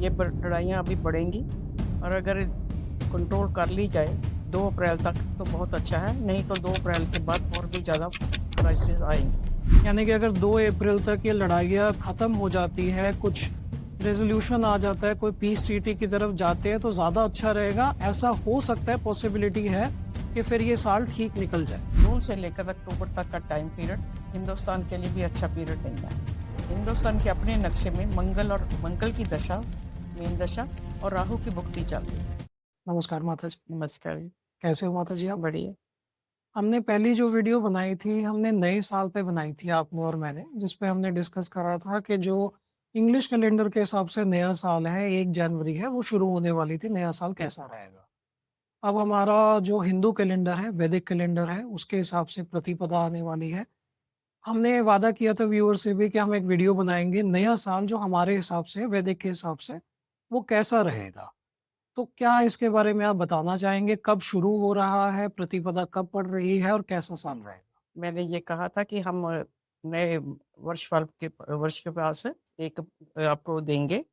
ये लड़ाइयाँ अभी बढ़ेंगी और अगर कंट्रोल कर ली जाए 2 अप्रैल तक तो बहुत अच्छा है, नहीं तो 2 अप्रैल के बाद और भी ज़्यादा क्राइसिस आएंगे। यानी कि अगर 2 अप्रैल तक ये लड़ाइयाँ ख़त्म हो जाती है, कुछ रेज़ोल्यूशन आ जाता है, कोई पीस ट्रीटी की तरफ जाते हैं तो ज़्यादा अच्छा रहेगा। ऐसा हो सकता है, पॉसिबिलिटी है कि फिर ये साल ठीक निकल जाए। जून से लेकर अक्टूबर तक का टाइम पीरियड हिंदुस्तान के लिए भी अच्छा पीरियड नहीं है। हिंदुस्तान के अपने नक्शे में मंगल की दशा, मीन दशा और राहु की भुक्ति चल रही है। नमस्कार माता जी। नमस्कार। कैसे हो माता जी आप? बढ़िया। हमने पहली जो वीडियो बनाई थी, हमने नए साल पे बनाई थी आपने और मैंने, जिसपे हमने डिस्कस करा था कि जो इंग्लिश कैलेंडर के हिसाब से नया साल है, 1 जनवरी है, वो शुरू होने वाली थी, नया साल कैसा रहेगा? अब हमारा जो हिंदू कैलेंडर है, वैदिक कैलेंडर है, उसके हिसाब से प्रतिपदा आने वाली है। हमने वादा किया था व्यूअर से भी कि हम एक वीडियो बनाएँगे, नया साल जो हमारे हिसाब से, वैदिक के हिसाब से, वो कैसा रहेगा? तो क्या इसके बारे में आप बताना चाहेंगे? कब शुरू हो रहा है, प्रतिपदा कब पड़ रही है और कैसा साल रहेगा? मैंने ये कहा था कि हम नए वर्ष के पास एक आपको देंगे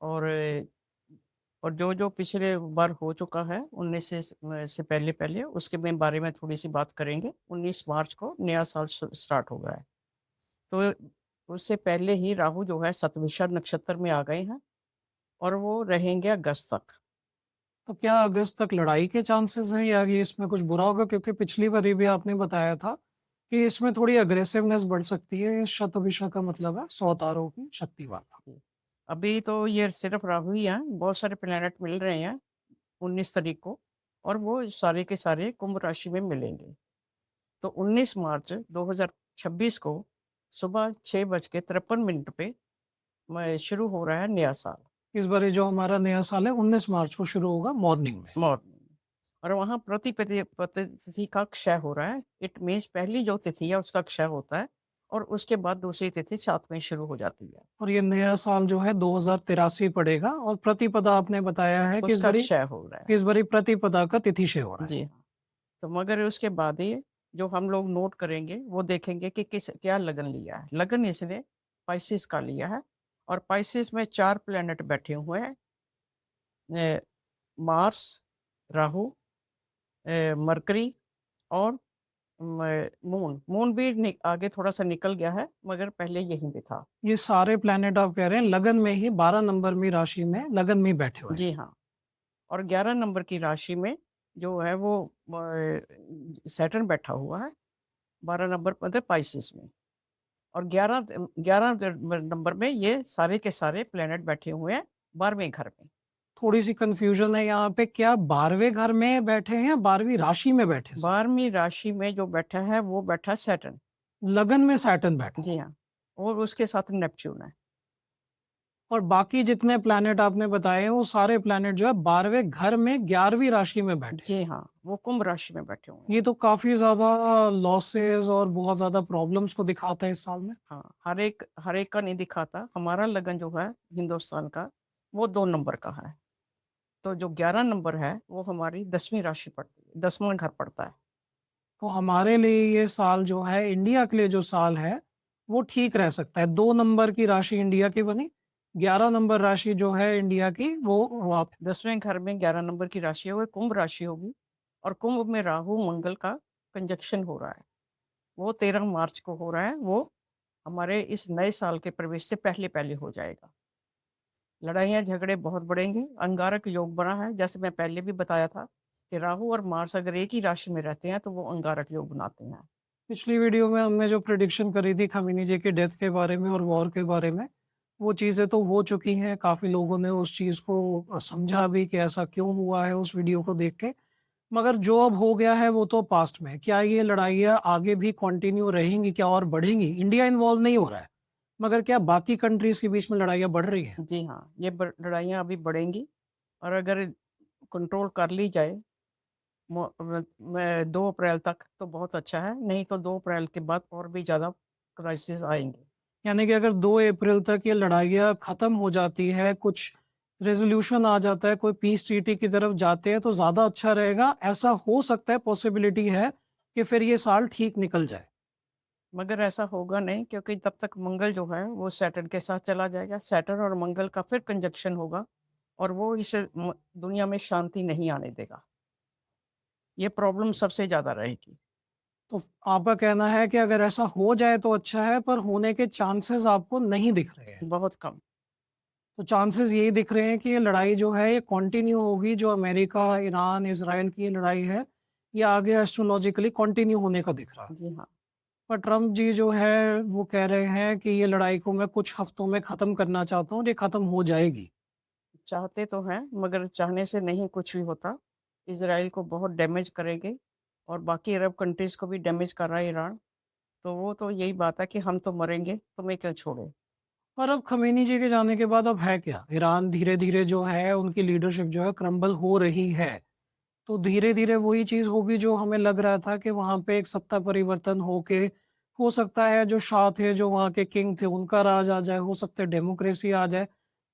और जो पिछले बार हो चुका है 19 से पहले उसके में बारे में थोड़ी-सी बात करेंगे। 19 मार्च को नया साल स्टार्ट हो गया है। तो उससे पहले ही राहु जो है शतभिषा नक्षत्र में आ गए हैं और वो रहेंगे अगस्त तक। तो क्या अगस्त तक लड़ाई के चांसेस हैं या ये इसमें कुछ बुरा होगा? क्योंकि पिछली बारी भी आपने बताया था कि इसमें थोड़ी अग्रेसिवनेस बढ़ सकती है। ये शतभिषा का मतलब है 100 तारों की शक्ति वाला। जी। अभी तो ये सिर्फ राहु ही हैं, बहुत सारे प्लैनेट मिल रहे हैं 19 तारीख को और वो सारे के सारे कुंभ राशि में मिलेंगे। तो 19 मार्च 2026 को सुबह 6:53 पे शुरू हो रहा है नया साल। इस बारी जो हमारा नया साल है 19 मार्च को शुरू होगा मॉर्निंग में। मॉर्निंग और वहाँ तिथि का क्षय हो रहा है। इट मीन्स पहली जो तिथि है उसका क्षय होता है और उसके बाद दूसरी तिथि साथ में शुरू हो जाती है। और ये नया साल जो है 2083 पड़ेगा और प्रतिपदा आपने बताया है कि उसका क्षय हो रहा है। इस बारी प्रतिपदा का तिथिक्षय हो रहा है। जी हाँ। तो मगर उसके बाद ही जो हम लोग नोट करेंगे वो देखेंगे कि किस क्या लगन लिया है। लगन इसने पाइसेस का लिया है और पाइसेस में 4 प्लैनेट बैठे हुए हैं। मार्स, राहु, मरकरी और मून। मून भी आगे थोड़ा सा निकल गया है मगर पहले यहीं पे था। ये सारे प्लैनेट आप कह रहे हैं लगन में ही 12 नंबर में राशि में लगन में ही बैठे हुए हैं। जी हाँ। और 11 नंबर की राशि में जो है वो सैटर्न बैठा हुआ है 12 नंबर मतलब पाइसेस में। और 11 नंबर में ये सारे के सारे प्लैनेट बैठे हुए हैं 12वें घर में। थोड़ी सी कंफ्यूजन है यहाँ पे, क्या 12वें घर में बैठे हैं या 12वीं राशि में बैठे सब? 12वीं राशि में जो बैठा है वो बैठा सैटर्न। लगन में सैटर्न बैठा है जी हाँ। और उसके साथ नेपच्यून है। और बाकी जितने प्लैनेट आपने बताए हैं वो सारे प्लैनेट जो है 12वें घर में 11वीं राशि में बैठे हैं। जी हाँ, वो कुंभ राशि में बैठे हुए हैं। ये तो काफी ज्यादा लॉसेस और बहुत ज्यादा प्रॉब्लम्स को दिखाता है इस साल में। हाँ, हर एक का नहीं दिखाता। हमारा लगन जो है हिंदुस्तान का वो 2 नंबर का है। तो जो 11 नंबर है वो हमारी 10वीं राशि पड़ती है, 10वां घर पड़ता है। तो हमारे लिए ये साल जो है, इंडिया के लिए जो साल है, वो ठीक रह सकता है। 2 नंबर की राशि इंडिया की बनी, 11 नंबर राशि जो है इंडिया की वो आप 10वें घर में 11 नंबर की राशि है वो कुंभ राशि होगी और कुंभ में राहु मंगल का कंजक्शन हो रहा है। वो 13 मार्च को हो रहा है। वो हमारे इस नए साल के प्रवेश से पहले-पहले हो जाएगा। लड़ाइयाँ झगड़े बहुत बढ़ेंगे। अंगारक योग बना है, जैसे मैं पहले भी बताया था कि राहु और मार्स अगर एक ही राशि में रहते हैं तो वो अंगारक योग बनाते हैं। पिछली वीडियो में हमने जो प्रेडिक्शन करी थी खमीनी जी की डेथ के बारे में और वॉर के बारे में, वो चीज़ें तो हो चुकी हैं। काफ़ी लोगों ने उस चीज़ को समझा भी कि ऐसा क्यों हुआ है उस वीडियो को देख के। मगर जो अब हो गया है वो तो पास्ट में है। क्या ये लड़ाइयाँ आगे भी कंटिन्यू रहेंगी क्या और बढ़ेंगी? इंडिया इन्वॉल्व नहीं हो रहा है, मगर क्या बाकी कंट्रीज़ के बीच में लड़ाइयाँ बढ़ रही हैं? जी हाँ, ये लड़ाइयाँ अभी बढ़ेंगी और अगर कंट्रोल कर ली जाए 2 अप्रैल तक तो बहुत अच्छा है, नहीं तो 2 अप्रैल के बाद और भी ज़्यादा क्राइसिस आएंगे। यानी कि अगर 2 अप्रैल तक ये लड़ाइयाँ ख़त्म हो जाती है, कुछ रेज़ोल्यूशन आ जाता है, कोई पीस ट्रीटी की तरफ जाते हैं तो ज़्यादा अच्छा रहेगा। ऐसा हो सकता है, पॉसिबिलिटी है कि फिर ये साल ठीक निकल जाए। मगर ऐसा होगा नहीं, क्योंकि तब तक मंगल जो है वो सैटर्न के साथ चला जाएगा। सैटर्न और मंगल का फिर कंजंक्शन होगा और वो इस दुनिया में शांति नहीं आने देगा। ये प्रॉब्लम सबसे ज़्यादा रहेगी। तो आपका कहना है कि अगर ऐसा हो जाए तो अच्छा है, पर होने के चांसेस आपको नहीं दिख रहे हैं। बहुत कम। तो चांसेस यही दिख रहे हैं कि ये लड़ाई जो है ये कंटिन्यू होगी, जो अमेरिका, ईरान, इज़राइल की ये लड़ाई है, ये आगे एस्ट्रोलॉजिकली कंटिन्यू होने का दिख रहा है। जी हाँ। पर ट्रम्प जी जो है वो कह रहे हैं कि ये लड़ाई को मैं कुछ हफ्तों में ख़त्म करना चाहता हूँ और ये ख़त्म हो जाएगी। चाहते तो हैं, मगर चाहने से नहीं कुछ भी होता। इज़राइल को बहुत डैमेज करेंगे और बाकी अरब कंट्रीज़ को भी डैमेज कर रहा है ईरान। तो वो तो यही बात है कि हम तो मरेंगे, तुम्हें क्यों छोड़ें? पर अब खमेनी जी के जाने के बाद अब है क्या? ईरान धीरे-धीरे जो है उनकी लीडरशिप जो है क्रम्बल हो रही है। तो धीरे-धीरे वही चीज़ होगी जो हमें लग रहा था कि वहाँ पे एक सत्ता परिवर्तन होके हो सकता है जो शाह थे, जो वहाँ के किंग थे, उनका राज आ जाए, हो सकता है डेमोक्रेसी आ जाए।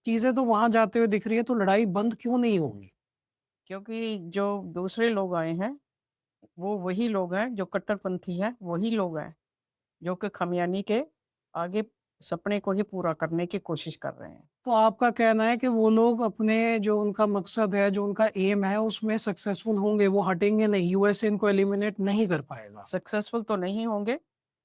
चीज़ें तो वहाँ जाते हुए दिख रही है, तो लड़ाई बंद क्यों नहीं होगी? क्योंकि जो दूसरे लोग आए हैं, वो वही लोग हैं जो कट्टरपंथी हैं, वही लोग हैं जो कि खमियानी के आगे सपने को ही पूरा करने की कोशिश कर रहे हैं। तो आपका कहना है कि वो लोग अपने जो उनका मकसद है, जो उनका एम है, उसमें सक्सेसफुल होंगे, वो हटेंगे नहीं, यूएसए इनको एलिमिनेट नहीं कर पाएगा। सक्सेसफुल तो नहीं होंगे,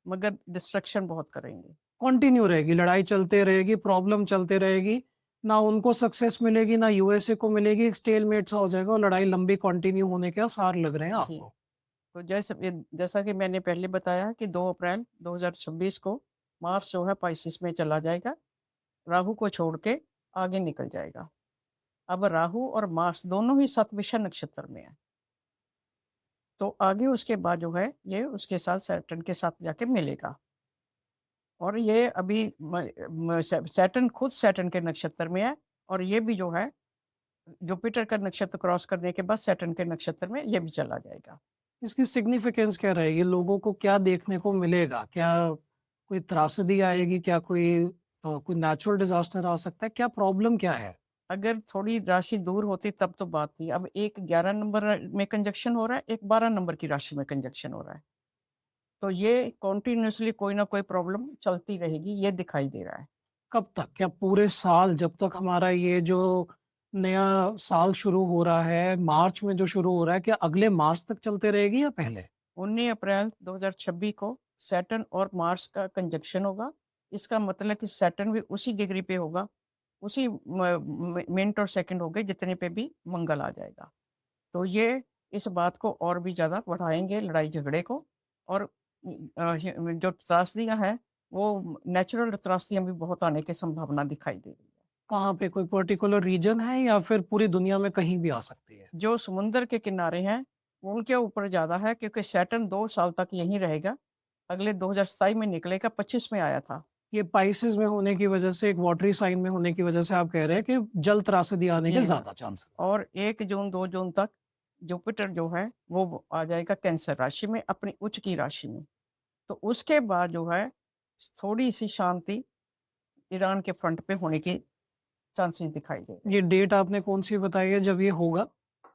मगर डिस्ट्रक्शन बहुत करेंगे। कंटिन्यू रहेगी, लड़ाई चलते रहेगी, प्रॉब्लम चलते रहेगी, ना उनको सक्सेस मिलेगी, ना यूएसए को मिलेगी, एक स्टेलमेट सा हो जाएगा और लड़ाई लंबी कंटिन्यू होने के आसार लग रहे हैं जी। आपको। तो जैसा कि मैंने पहले बताया कि 2 अप्रैल 2026 को मार्स जो है पाइसिस में चला जाएगा, राहु को छोड़ के आगे निकल जाएगा। अब राहु और मार्स दोनों ही सतभिषा नक्षत्र में है, तो आगे उसके बाद जो है ये उसके साथ सैटर्न के साथ जाके मिलेगा। और ये अभी सैटर्न खुद सैटर्न के नक्षत्र में है और ये भी जो है जुपिटर का नक्षत्र क्रॉस करने के बाद सैटर्न के नक्षत्र में ये भी चला जाएगा। इसकी सिग्निफिकेंस क्या रहेगी? लोगों को क्या देखने को मिलेगा? क्या कोई त्रासदी आएगी? क्या कोई नेचुरल डिज़ास्टर आ सकता है? क्या प्रॉब्लम क्या है? अगर थोड़ी राशि दूर होती तब तो बात थी। अब एक 11 नंबर में कंजक्शन हो रहा है, एक 12 नंबर की राशि में कंजक्शन हो रहा है। तो ये कंटीन्यूअसली कोई ना कोई प्रॉब्लम चलती रहेगी, ये दिखाई दे रहा है। कब तक? क्या पूरे साल जब तक हमारा ये जो नया साल शुरू हो रहा है, मार्च में जो शुरू हो रहा है, क्या अगले मार्च तक चलते रहेगी या पहले? 19 अप्रैल 2026 को सैटर्न और मार्स का कंजक्शन होगा। इसका मतलब कि सैटर्न भी उसी डिग्री पे होगा, उसी मिनट और सेकंड होंगे जितने पे भी मंगल आ जाएगा। तो ये इस बात को और भी ज़्यादा बढ़ाएँगे लड़ाई झगड़े को और जो त्रासदियाँ हैं, वो नेचुरल त्रासदियाँ भी बहुत आने की संभावना दिखाई दे रही है। कहाँ पे कोई पर्टिकुलर रीजन है या फिर पूरी दुनिया में कहीं भी आ सकती है? जो समुद्र के किनारे हैं, उनके ऊपर ज़्यादा है क्योंकि सैटर्न 2 साल तक यहीं रहेगा। अगले 2027 में निकलेगा, 25 में आया था। ये पाइसेस में होने की वजह से, एक वाटरी साइन में होने की वजह से आप कह रहे हैं कि जल त्रासदी आने के जी हाँ। ज़्यादा चांसेस हैं। और 1 जून, 2 जून तक जुपिटर जो है, वो आ जाएगा कैंसर राशि में, अपनी उच्च की राशि में। तो उसके बाद जो है, थोड़ी-सी शांति ईरान के फ्रंट पे होने की चांसेस दिखाई दे रहे ये हैं। डेट आपने कौन-सी बताई है जब ये होगा?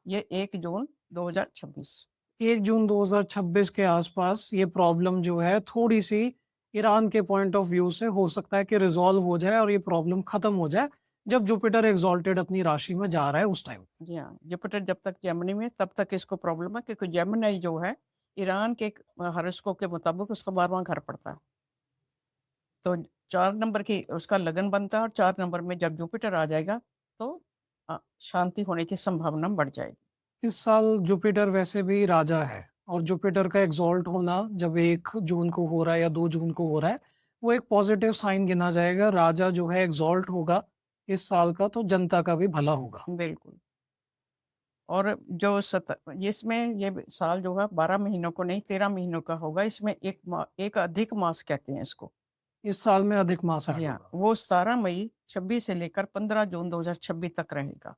ये 1 जून 2026। 1 जून 2026 के आसपास ये प्रॉब्लम जो है थोड़ी-सी ईरान के पॉइंट ऑफ व्यू से हो सकता है कि रिज़ॉल्व हो जाए और ये प्रॉब्लम खत्म हो जाए, जब जुपिटर एक्सॉल्टेड अपनी राशि में जा रहा है उस टाइम। जी हाँ, जुपिटर जब तक जेमिनी में तब तक इसको प्रॉब्लम है क्योंकि जेमिनी जो है, ईरान के हॉरोस्कोप के मुताबिक उसका 12वाँ घर पड़ता है। तो 4 नंबर की उसका लगन बनता है और 4 नंबर में जब जुपिटर आ जाएगा, तो शांति होने की संभावना बढ़ जाएगी। इस साल जुपिटर वैसे भी राजा है और जुपिटर का एक्सॉल्ट होना जब 1 जून को हो रहा है या 2 जून को हो रहा है, वो एक पॉजिटिव साइन गिना जाएगा। राजा जो है एक्सॉल्ट होगा इस साल का, तो जनता का भी भला होगा। बिल्कुल। और जो इसमें ये साल जो है 12 महीनों को नहीं 13 महीनों का होगा। इसमें एक अधिक मास कहते हैं इसको। इस साल में अधिक मास जी ऐड हाँ, होगा। वो 17 मई 26 से लेकर 15 जून 2026 तक रहेगा।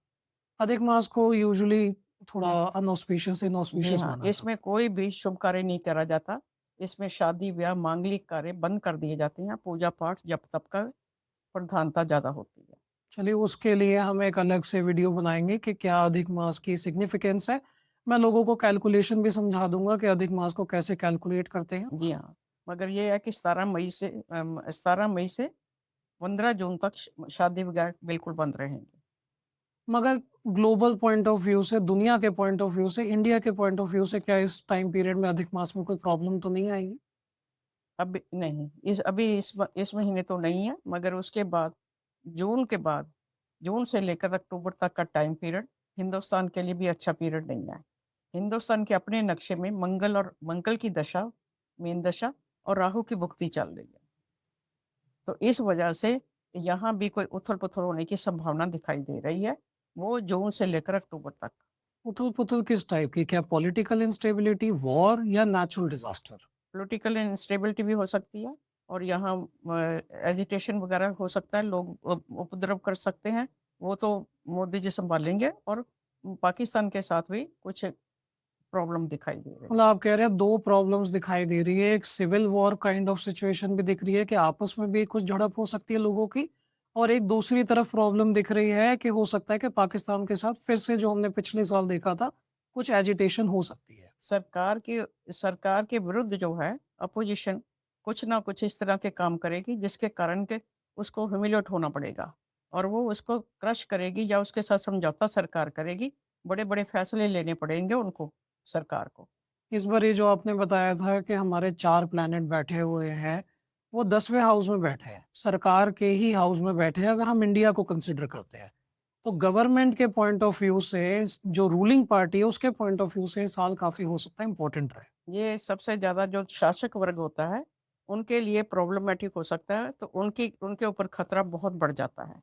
अधिक मास को यूजुअली थोड़ा अनऑस्पिशियस, जी इनऑस्पिशियस हाँ, माना जाता इसमें है। कोई भी शुभ कार्य नहीं करा जाता। इसमें शादी, ब्याह, मांगलिक कार्य बंद कर दिए जाते हैं। पूजा-पाठ, जप-तप का प्रधानता ज़्यादा होती है। चलिए उसके लिए हम एक अलग से वीडियो बनाएँगे कि क्या अधिक मास की सिग्निफिकेंस है। मैं लोगों को कैलकुलेशन भी समझा दूँगा कि अधिक मास को कैसे कैलकुलेट करते हैं। जी हाँ। मगर ये है कि 17 मई से 15 जून तक शादी वगैरह बिल्कुल बंद रहेंगे। मगर ग्लोबल पॉइंट ऑफ व्यू से, दुनिया के पॉइंट ऑफ व्यू से, इंडिया के पॉइंट ऑफ व्यू से क्या इस टाइम पीरियड में अधिक मास में कोई प्रॉब्लम तो नहीं आएगी? अभी नहीं, इस महीने तो नहीं है, मगर उसके बाद जून के बाद, जून से लेकर अक्टूबर तक का टाइम पीरियड हिंदुस्तान के लिए भी अच्छा पीरियड नहीं है। हिंदुस्तान के अपने नक्शे में मंगल की दशा, मीन दशा और राहु की भुक्ति चल रही है। तो इस वजह से यहाँ भी कोई उथल-पुथल होने की संभावना दिखाई दे रही है, वो जून से लेकर अक्टूबर तक। उथल-पुथल किस टाइप की? क्या पॉलिटिकल इंस्टेबिलिटी, वॉर या नेचुरल डिज़ास्टर? पॉलिटिकल इंस्टेबिलिटी भी हो सकती है और यहाँ एजिटेशन वगैरह हो सकता है, लोग उपद्रव कर सकते हैं, वो तो मोदी जी संभालेंगे और पाकिस्तान के साथ भी कुछ प्रॉब्लम दिखाई दे रही मतलब है। आप कह रहे हैं 2 प्रॉब्लम्स दिखाई दे रही है, एक civil war kind of situation भी दिख रही है कि आपस में भी कुछ झड़प हो सकती है लोगों की, और एक दूसरी तरफ प्रॉब्लम दिख रही है कि हो सकता है कि पाकिस्तान के साथ फिर से जो हमने पिछले साल देखा था, कुछ एजिटेशन हो सकती है। सरकार के विरुद्ध जो है अपोजिशन कुछ ना कुछ इस तरह के काम करेगी जिसके कारण के उसको ह्यूमिलेट होना पड़ेगा और वो उसको क्रश करेगी या उसके साथ समझौता सरकार करेगी। बड़े-बड़े फैसले लेने पड़ेंगे उनको, सरकार को। इस बार ये जो आपने बताया था कि हमारे 4 प्लैनेट बैठे हुए हैं, वो 10वें हाउस में बैठे हैं, सरकार के ही हाउस में बैठे हैं अगर हम इंडिया को कंसिडर करते हैं। तो गवर्नमेंट के पॉइंट ऑफ व्यू से जो रूलिंग पार्टी है उसके पॉइंट ऑफ व्यू से ये साल काफ़ी हो सकता है इम्पोर्टेंट रहे। ये सबसे ज़्यादा जो शासक वर्ग होता है, उनके लिए प्रॉब्लमैटिक हो सकता है, तो उनके ऊपर खतरा बहुत बढ़ जाता है।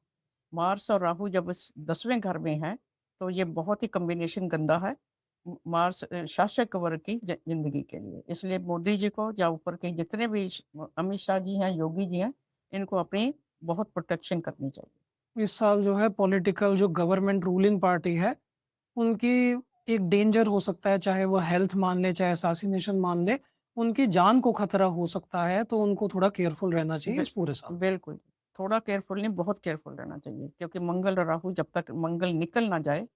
मार्स और राहु जब इस 10वें घर में हैं, तो ये बहुत ही कॉम्बिनेशन गंदा है। मार्स शासक वर्ग की ज़िंदगी के लिए। इसलिए मोदी जी को या ऊपर के जितने भी अमित शाह जी हैं, योगी जी हैं, इनको अपनी बहुत प्रोटेक्शन करनी चाहिए। इस साल जो है पॉलिटिकल जो गवर्नमेंट रूलिंग पार्टी है, उनकी एक डेंजर हो सकता है, चाहे वो हेल्थ मान ले, चाहे असैसिनेशन मान ले, उनकी जान को खतरा हो सकता है, तो उनको थोड़ा केयरफुल रहना चाहिए बिल इस पूरे साल। बिल्कुल, थोड़ा केयरफुल नहीं, बहुत केयरफुल रहना चाहिए क्योंकि मंगल और राहु जब तक मंगल निकल ना जाए,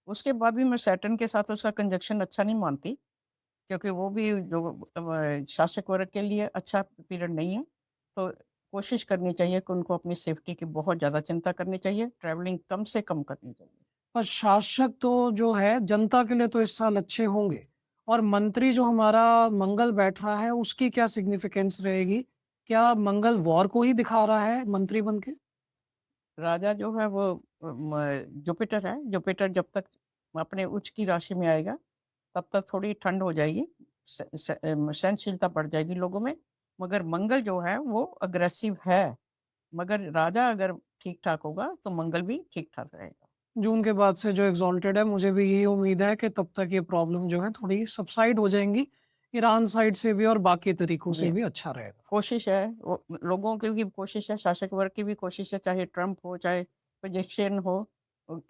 उसके बाद भी मैं सैटर्न के साथ उसका कंजंक्शन अच्छा नहीं मानती, क्योंकि वो भी जो शासक वर्ग के लिए अच्छा पीरियड नहीं है। तो कोशिश करनी चाहिए कि उनको अपनी सेफ्टी की बहुत ज़्यादा चिंता करनी चाहिए, ट्रैवलिंग कम से कम करनी चाहिए। पर शासक तो जो है जनता के लिए तो इस साल अच्छे होंगे, और मंत्री जो हमारा मंगल बैठ रहा है उसकी क्या सिग्निफिकेंस रहेगी? क्या मंगल वॉर को ही दिखा रहा है मंत्री बन के? राजा जो है वो जुपिटर है, जुपिटर जब तक अपने उच्च की राशि में आएगा, तब तक थोड़ी ठंड हो जाएगी, सहनशीलता बढ़ जाएगी लोगों में। मगर मंगल जो है वो अग्रेसिव है, मगर राजा अगर ठीक-ठाक होगा, तो मंगल भी ठीक-ठाक रहेगा। जून के बाद से जो एग्ज़ॉल्टेड है, मुझे भी यही उम्मीद है कि तब तक ये प्रॉब्लम जो है थोड़ी सबसाइड हो जाएँगी। ईरान साइड से भी और बाकी तरीकों से ये भी अच्छा रहेगा। कोशिश है, वो लोगों की भी कोशिश है, शासक वर्ग की भी कोशिश है, चाहे ट्रंप हो, चाहे पोजेशियन हो,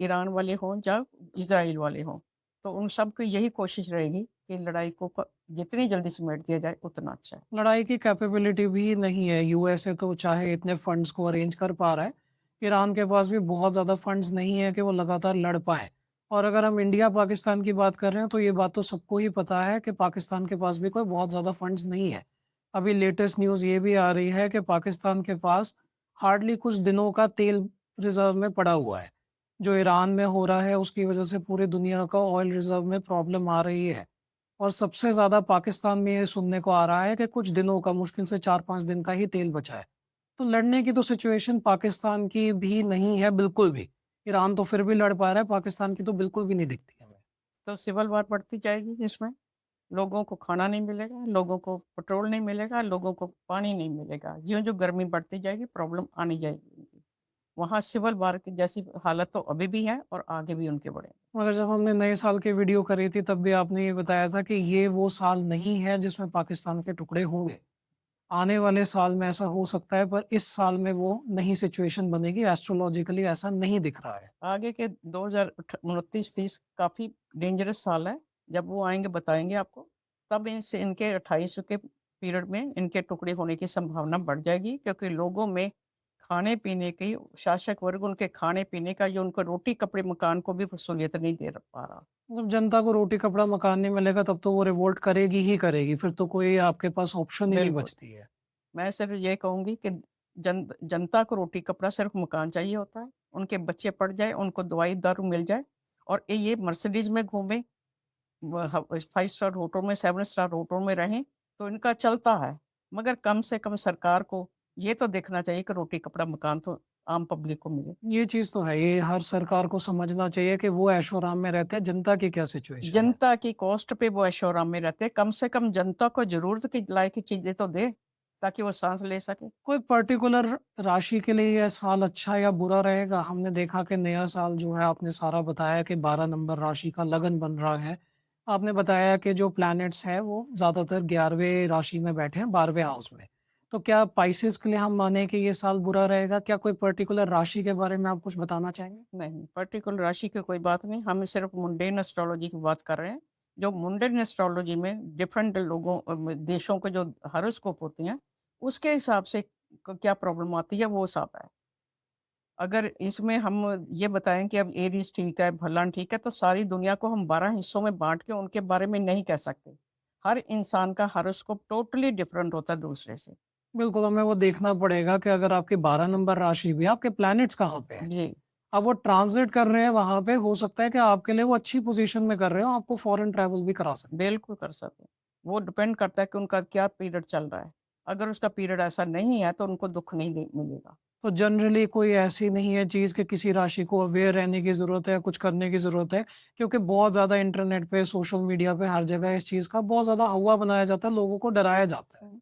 ईरान वाले हों या इज़राइल वाले हों। तो उन सब की यही कोशिश रहेगी कि लड़ाई को जितनी जल्दी समेट दिया जाए, उतना अच्छा है। लड़ाई की कैपेबिलिटी भी नहीं है, यूएसए तो चाहे इतने फंड्स को अरेंज कर पा रहा है, ईरान के पास भी बहुत ज़्यादा फंड्स नहीं है कि वो लगातार लड़ पाएँ। और अगर हम इंडिया पाकिस्तान की बात कर रहे हैं, तो ये बात तो सबको ही पता है कि पाकिस्तान के पास भी कोई बहुत ज़्यादा फंड्स नहीं है। अभी लेटेस्ट न्यूज़ ये भी आ रही है कि पाकिस्तान के पास हार्डली कुछ दिनों का तेल रिज़र्व में पड़ा हुआ है। जो ईरान में हो रहा है उसकी वज़ह से पूरी दुनिया का ऑयल रिज़र्व में प्रॉब्लम आ रही है। और सबसे ज़्यादा पाकिस्तान में ये सुनने को आ रहा है कि कुछ दिनों का, मुश्किल से 4-5 दिन का ही तेल बचा है। तो लड़ने की तो सिचुएशन पाकिस्तान की भी नहीं है बिल्कुल भी। ईरान तो फिर भी लड़ पा रहा है, पाकिस्तान की तो बिल्कुल भी नहीं दिखती हमें। तो सिविल वॉर बढ़ती जाएगी इसमें। लोगों को खाना नहीं मिलेगा, लोगों को पेट्रोल नहीं मिलेगा, लोगों को पानी नहीं मिलेगा। ज्यों-ज्यों गर्मी बढ़ती जाएगी, प्रॉब्लम आनी जाएगी उनकी। वहाँ सिविल वॉर की जैसी हालत तो अभी भी है और आगे भी उनके बढ़ेंगे। मगर जब हमने नए साल की वीडियो करी थी तब भी आपने ये बताया था कि ये वो साल नहीं है जिसमें पाकिस्तान के टुकड़े होंगे। आने वाले साल में ऐसा हो सकता है, पर इस साल में वो नई सिचुएशन बनेगी, एस्ट्रोलॉजिकली ऐसा नहीं दिख रहा है। आगे के 2029-30 काफ़ी डेंजरस साल है। जब वो आएँगे बताएँगे आपको। तब इनसे इनके 28 के पीरियड में इनके टुकड़े होने की संभावना बढ़ जाएगी क्योंकि लोगों में खाने-पीने की शासक वर्ग उनके खाने-पीने का, जो उनको रोटी, कपड़े, मकान को भी सहूलियत नहीं दे पा रहा। जब जनता को रोटी कपड़ा मकान नहीं मिलेगा तब तो वो रिवोल्ट करेगी ही करेगी, फिर तो कोई आपके पास ऑप्शन ही नहीं बिल्कुल। बचती है। मैं सिर्फ़ ये कहूँगी कि जनता को रोटी, कपड़ा, सिर्फ़ मकान चाहिए होता है। उनके बच्चे पढ़ जाएँ, उनको दवाई-दारू मिल जाए और ये मर्सिडीज़ में घूमें, व ह 5 स्टार होटल में, 7 स्टार होटल में रहें, तो इनका चलता है। मगर कम से कम सरकार को ये तो देखना चाहिए कि रोटी, कपड़ा, मकान तो आम पब्लिक को मिले। ये चीज़ तो है, ये हर सरकार को समझना चाहिए कि वो ऐशो-आराम में रहते हैं, जनता की क्या सिचुएशन है। जनता की कॉस्ट पे वो ऐशो-आराम में रहते हैं। कम से कम जनता को ज़रूरत के लायक की चीज़ें तो दे, ताकि वो साँस ले सके। कोई पर्टिकुलर राशि के लिए ये साल अच्छा या बुरा रहेगा? हमने देखा कि नया साल जो है आपने सारा बताया कि 12 नंबर राशि का लगन बन रहा है। आपने बताया कि जो प्लैनेट्स हैं वो ज़्यादातर 11वें राशि में बैठे हैं 12वें हाउस में। तो क्या पाइसेस के लिए हम माने कि ये साल बुरा रहेगा? क्या कोई पर्टिकुलर राशि के बारे में आप कुछ बताना चाहेंगे? नहीं, पर्टिकुलर राशि की कोई बात नहीं, हम सिर्फ़ मुंडेन एस्ट्रोलॉजी की बात कर रहे हैं। जो मुंडेन एस्ट्रोलॉजी में डिफरेंट लोगों देशों के जो हॉरोस्कोप होते हैं, उसके हिसाब से क्या प्रॉब्लम आती है, वो हिसाब है। अगर इसमें हम ये बताएँ कि अब एरीज़ ठीक है, फलाना ठीक है, तो सारी दुनिया को हम 12 हिस्सों में बाँट के उनके बारे में नहीं कह सकते। हर इंसान का हॉरोस्कोप टोटली डिफरेंट होता है दूसरे से। बिल्कुल, हमें वो देखना पड़ेगा कि अगर आपकी 12 नंबर राशि भी है, आपके प्लैनेट्स कहाँ पे हैं? जी, अब वो ट्रांज़िट कर रहे हैं वहाँ पे, हो सकता है कि आपके लिए वो अच्छी पोज़ीशन में कर रहे हो, आपको फ़ॉरेन ट्रैवल भी करा सकते हैं। बिल्कुल कर सकते हैं। वो डिपेंड करता है कि उनका क्या पीरियड चल रहा है। अगर उसका पीरियड ऐसा नहीं है, तो उनको दुःख नहीं दे मिलेगा। तो जनरली कोई ऐसी नहीं है चीज़ कि किसी राशि को अवेयर रहने की ज़रूरत है, कुछ करने की ज़रूरत है, क्योंकि बहुत ज़्यादा इंटरनेट पे, सोशल मीडिया पे, हर जगह इस चीज़ का बहुत ज़्यादा हौवा बनाया जाता है, लोगों को डराया जाता है। हुँ।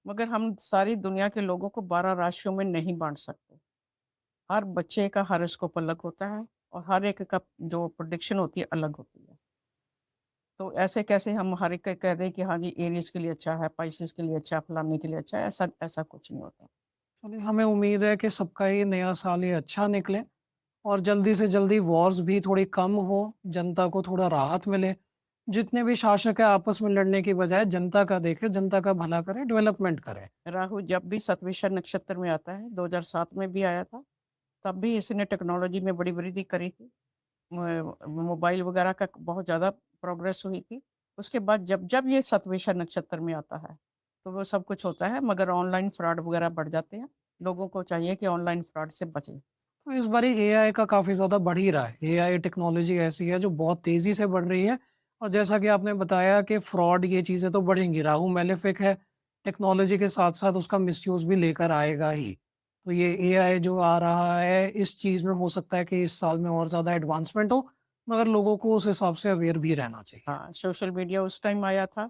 मगर हम सारी दुनिया के लोगों को 12 राशियों में नहीं बाँट सकते। हर बच्चे का हॉरोस्कोप अलग होता है और हर एक का जो प्रेडिक्शन होती है, अलग होती है। तो ऐसे कैसे हम हर एक का कह दें कि हाँ जी, एरीज़ के लिए अच्छा है, पाइसेस के लिए अच्छा है, फलाने के लिए अच्छा है, ऐसा ऐसा कुछ नहीं होता। चलिए, हमें उम्मीद है कि सबका ये नया साल ये अच्छा निकले और जल्दी से जल्दी वॉर्स भी थोड़ी कम हो, जनता को थोड़ा राहत मिले। जितने भी शासक हैं आपस में लड़ने की बजाय जनता का देखें, जनता का भला करें, डेवलपमेंट करें। राहु जब भी शतभिषा नक्षत्र में आता है, 2007 में भी आया था, तब भी इसने टेक्नोलॉजी में बड़ी वृद्धि करी थी। मोबाइल वगैरह का बहुत ज़्यादा प्रोग्रेस हुई थी। उसके बाद जब-जब ये शतभिषा नक्षत्र में आता है, तो वो सब कुछ होता है, मगर ऑनलाइन फ्रॉड वगैरह बढ़ जाते हैं। लोगों को चाहिए कि ऑनलाइन फ्रॉड से बचें। तो इस बारी एआई का काफ़ी ज़्यादा बढ़ ही रहा है। एआई टेक्नोलॉजी ऐसी है जो बहुत तेज़ी से बढ़ रही है और जैसा कि आपने बताया कि फ्रॉड ये चीज़ें तो बढ़ेंगी। राहु मैलेफिक है, टेक्नोलॉजी के साथ-साथ उसका मिसयूज़ भी लेकर आएगा ही। तो ये एआई जो आ रहा है, इस चीज़ में हो सकता है कि इस साल में और ज़्यादा एडवांसमेंट हो, मगर लोगों को उस हिसाब से अवेयर भी रहना चाहिए। हाँ, सोशल मीडिया उस टाइम आया था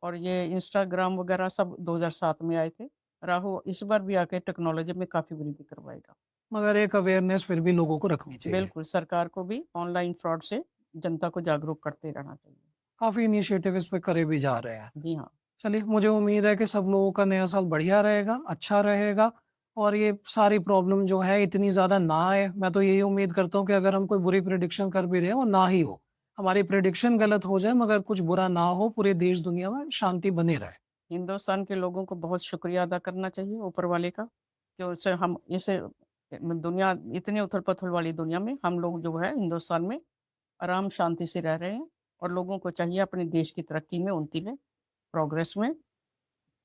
और ये इंस्टाग्राम वगैरह सब 2007 में आए थे। राहु इस बार भी आके टेक्नोलॉजी में काफ़ी वृद्धि करवाएगा। मगर एक अवेयरनेस फिर भी लोगों को रखनी चाहिए। बिल्कुल, सरकार को भी ऑनलाइन फ्रॉड से जनता को जागरूक करते रहना चाहिए। काफ़ी इनिशिएटिव इस पे करे भी जा रहे हैं। जी हाँ। चलिए, मुझे उम्मीद है कि सब लोगों का नया साल बढ़िया रहेगा, अच्छा रहेगा और ये सारी प्रॉब्लम जो है इतनी ज़्यादा ना आए। मैं तो यही उम्मीद करता हूँ कि अगर हम कोई बुरी प्रेडिक्शन कर भी रहे हैं, वो ना ही हो। हमारी प्रेडिक्शन गलत हो जाए मगर कुछ बुरा ना हो, पूरे देश दुनिया में शांति बनी रहे। हिंदुस्तान के लोगों को बहुत शुक्रिया अदा करना चाहिए ऊपर वाले का, कि उससे हम इस दुनिया इतनी उथल-पुथल वाली दुनिया में हम लोग जो है हिंदुस्तान में आराम शांति से रह रहे हैं और लोगों को चाहिए अपने देश की तरक्की में, उन्नति में, प्रोग्रेस में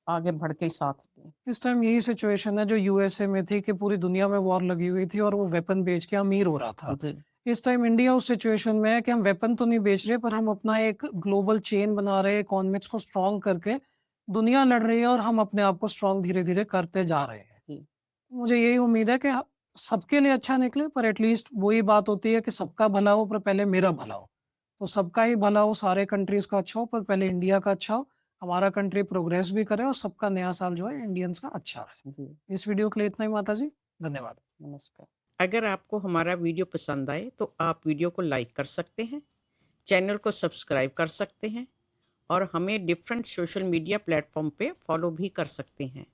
आगे बढ़ के साथ दें। इस टाइम यही सिचुएशन है जो यूएसए में थी कि पूरी दुनिया में वॉर लगी हुई थी और वो वेपन बेच के अमीर हो रहा था। जी, इस टाइम इंडिया उस सिचुएशन में है कि हम वेपन तो नहीं बेच रहे पर हम अपना एक ग्लोबल चेन बना रहे हैं, इकोनॉमिक्स को स्ट्रॉन्ग करके दुनिया लड़ रही है और हम अपने आप को स्ट्रॉन्ग धीरे-धीरे करते जा रहे हैं। जी। मुझे यही उम्मीद है कि सबके लिए अच्छा निकले पर एटलीस्ट वही बात होती है कि सबका भला हो पर पहले मेरा भला हो। तो सबका ही भला हो, सारे कंट्रीज़ का अच्छा हो पर पहले इंडिया का अच्छा हो, हमारा कंट्री प्रोग्रेस भी करे और सबका नया साल जो है इंडियंस का अच्छा रहे। जी, इस वीडियो के लिए इतना ही माताजी, धन्यवाद। नमस्कार। अगर आपको हमारा वीडियो पसंद आए तो आप वीडियो को लाइक कर सकते हैं, चैनल को सब्सक्राइब कर सकते हैं और हमें डिफरेंट सोशल मीडिया प्लेटफ़ॉर्म पे फॉलो भी कर सकते हैं।